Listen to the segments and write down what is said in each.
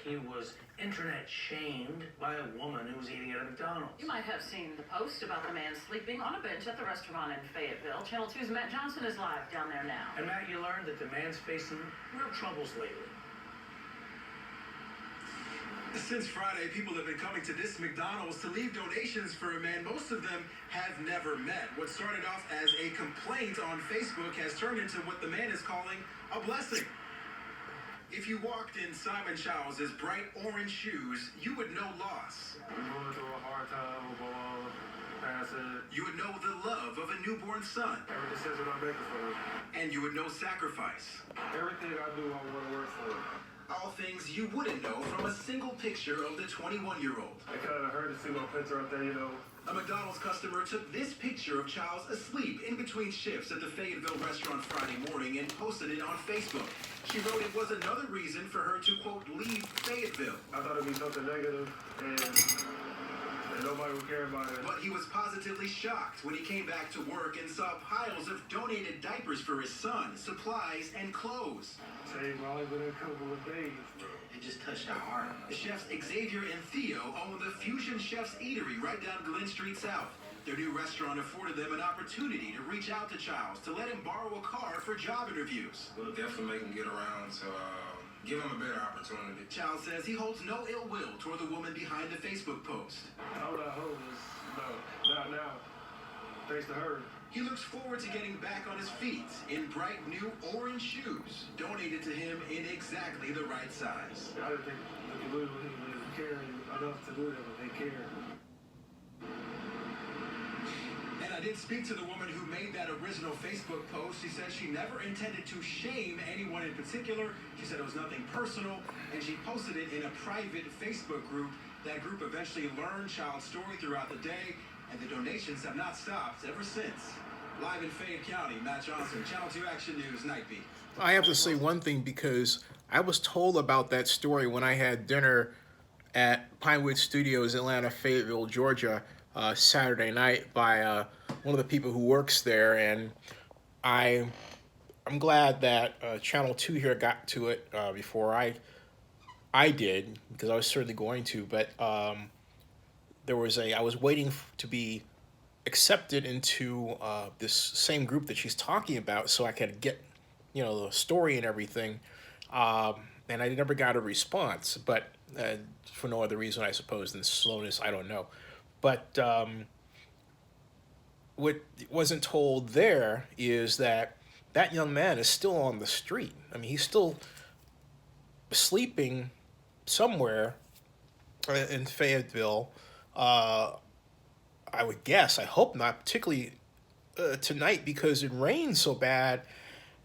he was internet shamed by a woman who was eating at a McDonald's. You might have seen the post about the man sleeping on a bench at the restaurant in Fayetteville. Channel 2's Matt Johnson is live down there now. And Matt, you learned that the man's facing real troubles lately. Since Friday, people have been coming to this McDonald's to leave donations for a man most of them have never met. What started off as a complaint on Facebook has turned into what the man is calling a blessing. If you walked in Simon Chow's bright orange shoes, you would know loss. We're going through a hard time, we're going pass it. You would know the love of a newborn son. Every decision I make is for him. And you would know sacrifice. Everything I do, I want to work for. All things you wouldn't know from a single picture of the 21-year-old. It kind of hurt to see my picture up there, you know. A McDonald's customer took this picture of Chow's asleep in between shifts at the Fayetteville restaurant Friday morning and posted it on Facebook. She wrote it was another reason for her to, quote, leave Fayetteville. I thought it'd be something negative, and nobody would care about it. But he was positively shocked when he came back to work and saw piles of donated diapers for his son, supplies, and clothes. Saved my life within a couple of days. It just touched our heart. Chefs Xavier and Theo own the Fusion Chefs Eatery right down Glen Street South. Their new restaurant afforded them an opportunity to reach out to Chow's to let him borrow a car for job interviews. We'll definitely make him get around to give him a better opportunity. Chow says he holds no ill will toward the woman behind the Facebook post. All I hope is, no, not now. Thanks to her. He looks forward to getting back on his feet in bright new orange shoes, donated to him in exactly the right size. I didn't think the community would care enough to do that, but they care. And I did speak to the woman who made that original Facebook post. She said she never intended to shame anyone in particular. She said it was nothing personal, and she posted it in a private Facebook group. That group eventually learned Child's story throughout the day, and the donations have not stopped ever since. Live in Fayette County, Matt Johnson, Channel 2 Action News, Night Beat. I have to say one thing, because I was told about that story when I had dinner at Pinewood Studios, Atlanta, Fayetteville, Georgia, Saturday night by one of the people who works there, and I'm glad that Channel 2 here got to it before I did, because I was certainly going to, but I was waiting to be accepted into this same group that she's talking about so I could get, the story and everything, and I never got a response, but for no other reason, I suppose, than slowness, I don't know. But what wasn't told there is that young man is still on the street. I mean, he's still sleeping somewhere in Fayetteville. I would guess, I hope not, particularly tonight, because it rained so bad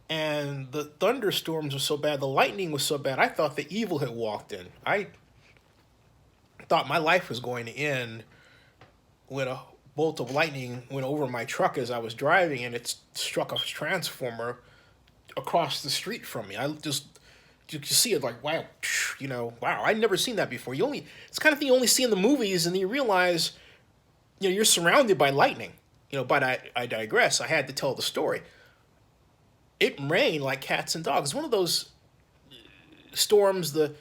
and the thunderstorms were so bad, the lightning was so bad, I thought the evil had walked in. I thought my life was going to end when a bolt of lightning went over my truck as I was driving, and it struck a transformer across the street from me. You see it like, wow, wow, I'd never seen that before. It's the kind of thing you only see in the movies, and then you realize, you're surrounded by lightning. But I digress. I had to tell the story. It rained like cats and dogs. One of those storms that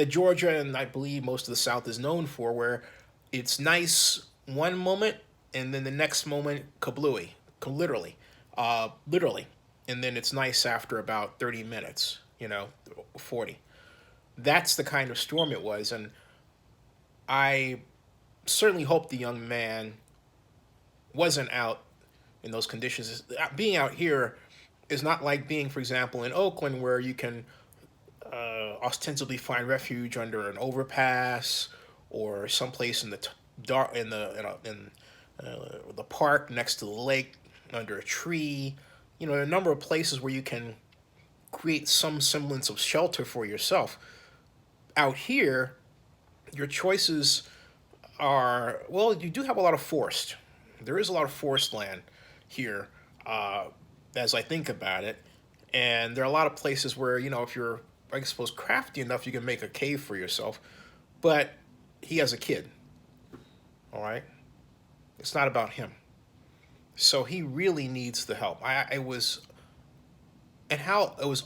Georgia and I believe most of the South is known for, where it's nice one moment and then the next moment kablooey, literally, and then it's nice after about 30 minutes, 40. That's the kind of storm it was, and I certainly hope the young man wasn't out in those conditions. Being out here is not like being, for example, in Oakland, where you can ostensibly find refuge under an overpass or someplace in the dark in the park next to the lake under a tree. There are a number of places where you can create some semblance of shelter for yourself. Out here, your choices are, well, you do have a lot of forest. There is a lot of forest land here, as I think about it. And there are a lot of places where, if you're, I suppose, crafty enough, you can make a cave for yourself. But he has a kid, all right? It's not about him. So he really needs the help. It was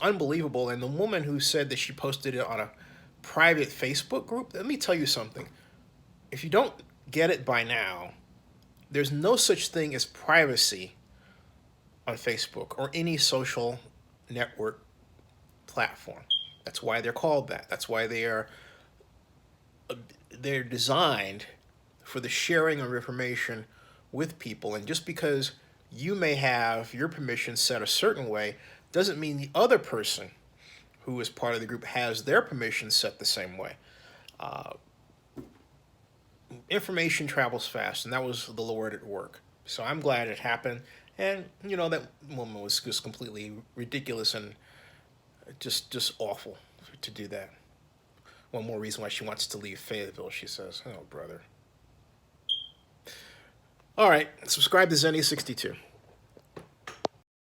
unbelievable. And the woman who said that she posted it on a private Facebook group, let me tell you something. If you don't get it by now, there's no such thing as privacy on Facebook or any social network platform. That's why they're called that. That's why they're designed for the sharing of information with people. And just because you may have your permission set a certain way doesn't mean the other person who is part of the group has their permission set the same way. Information travels fast, and that was the Lord at work. So I'm glad it happened. And, you know, that woman was just completely ridiculous and just awful to do that. One more reason why she wants to leave Fayetteville, she says. Oh, brother. All right, subscribe to Zenny62.